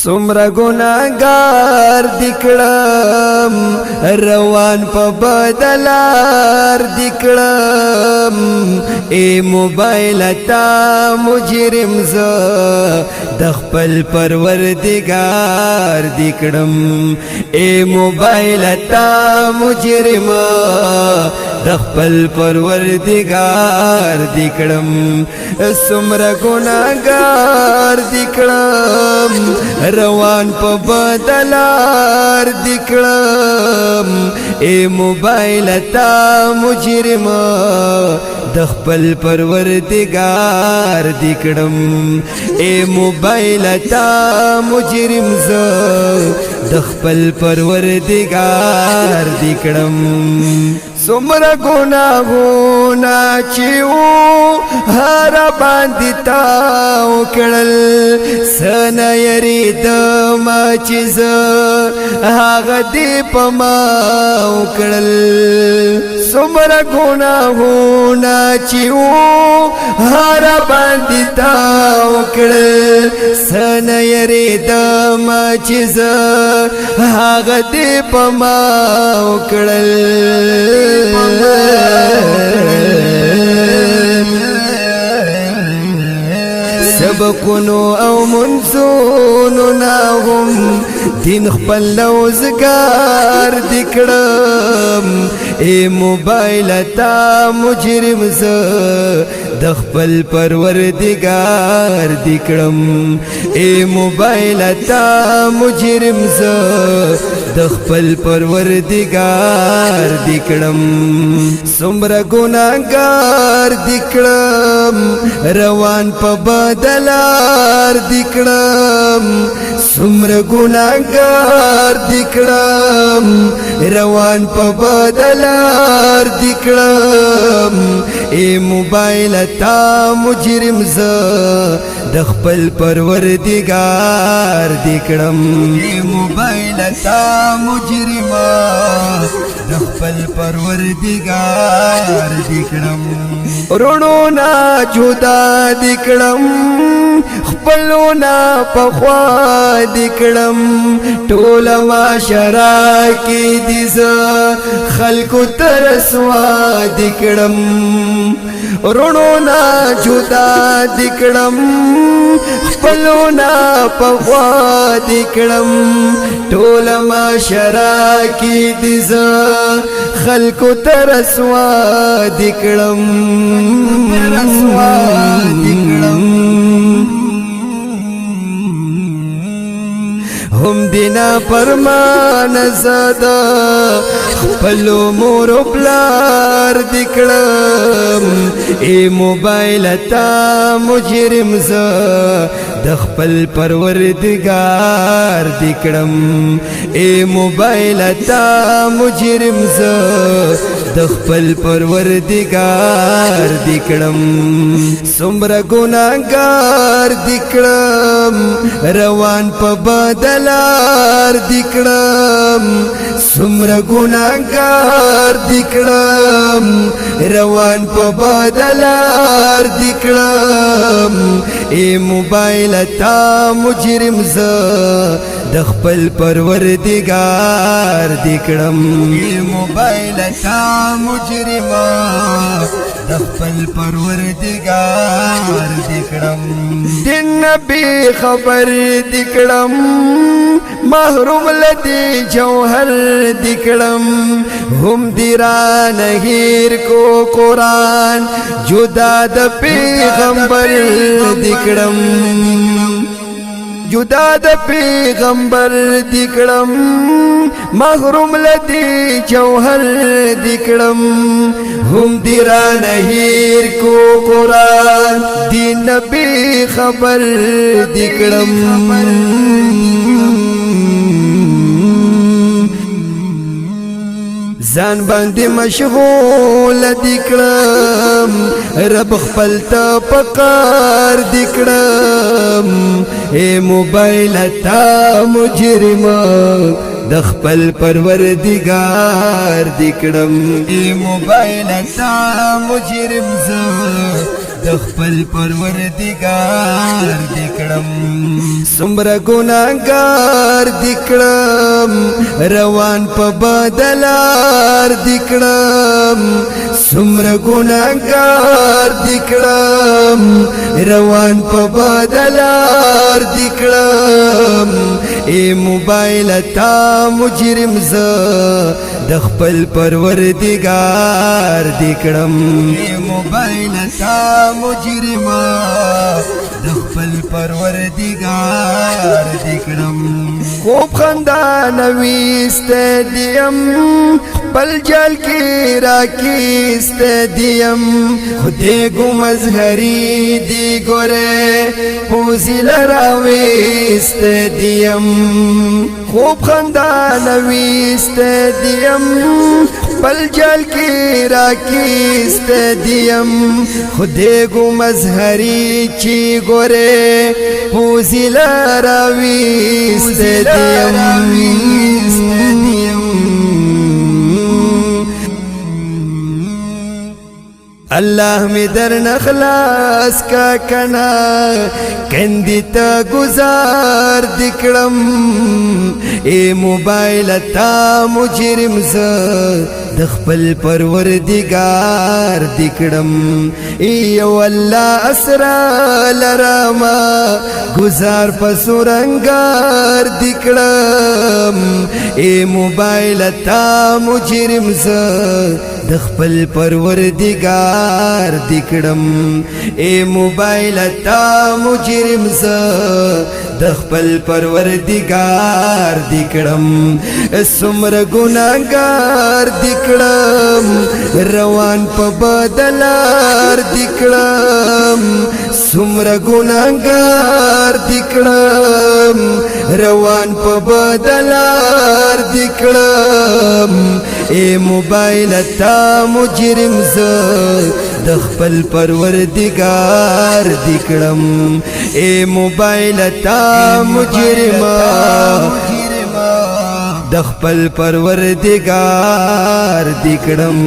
سمرا گناہگار دکڑم روان پا بدلار دکڑم اے موبائل تا مجرم ز دخپل پروردگار دکڑم اے موبائل تا مجرم دخپل پروردگار دکڑم سمرا گناہگار دکڑم روان پا بدلار دکڑم اے موبائل تا مجرم دخپل پروردگار دکڑم اے موبائل تا مجرم ز دخپل پروردگار دکڑم سمرا گناہونا چیو ہر باندی تاو کڑل سنا یرید ما چیز آغا دی پماو کڑل سمرا گناہونا چیو ہر باندی تاو کڑل سنا یرید ما چیز آغا دی پماو کڑل سبقونو او منزونو ناهم دین خپل لوزگار دکڑم اے موبائل تا مجرم ز دخپل پروردگار دکڑم اے موبائل تا مجرم ز دخپل پروردگار دکڑم سمرا گناہگار دکڑم روان پا بدلار دکڑم سمرا گناہگار دکڑم روان پا بدلار دکڑم اے موبائل تا مجرم ز دخپل پروردگار دکڑم اے موبائل تا مجرم دخپل پروردگار دکڑم رونونا جدا دکڑم خپلونا پخوا دکڑم ټول معاشرہ کی دیز خلقو ترسوا دکڑم رونونا جدا دکڑم خپلونا پخوا دکڑم ټول معاشرہ کی دیز خلقو ترسوا دکڑم هم دینا پرمان زادا خپلو مورو پلار دکڑم اے موبائل تا مجرم ز دخپل پروردگار دکڑم اے موبائل تا مجرم ز دخپل پروردگار دکڑم سمرا گناہگار دکڑم روان پا بدلار دکڑم سمرا گناہگار دکڑم روان پا بدلار دکڑم اے موبائل تا مجرم ز دخپل پروردگار دکڑم اے موبائل تا مجرم دخپل پروردگار دکڑم دن نبی خبر دکڑم محروم لدی جوہر دکڑم ہم دیران ہیر کو قرآن جدا د پیغمبر دکڑم جدا د پیغمبر دکڑم محروم لدی جوہر دکڑم ہم دیران ہیر کو قرآن دی نبی خبر دکڑم زان باندې مشغول دکړم رب خپل ته پکار دکړم اے موبایل تا مجرم د خپل پروردگار دکړم اے موبایل تا مجرم ز د خپل پروردگار دکړم سمره ګناګار دکړم روان په بدلار دکړم سمره ګناګار دکړم روان په بدلار دکړم ای موبایل تا مجرم ز د خپل پروردگار دکړم ای موبایل تا مجرم د خپل پروردگار دکړم خوب خندان ویست دیم بل جل کی راکیست دیم خودی گو مظهری دی گوره پوزی لراویست دیم خوب خندان ویست دیم بل جل کی راکیست دیم خودی گو مظهری چی گوره پوزی لراویست دیم اللہ می در نخلاص کا کنا کندی تا گزار دکڑم اے موبایل تا مجرم ز د خپل پروردگار دکڑم ایو اللہ اسرا لراما گزار پسورنگار دکڑم اے موبایل تا مجرم ز د خپل پروردگار دکړم اے موبایل تا مجرم ز د خپل پروردگار دکړم سمره ګناګار دکړم روان په بدلار دکړم سمره ګناګار دکړم روان په بدلار دکړم اے موبایل تا مجرم ز د خپل پروردگار دکړم اے موبایل تا مجرم د خپل پروردگار دکړم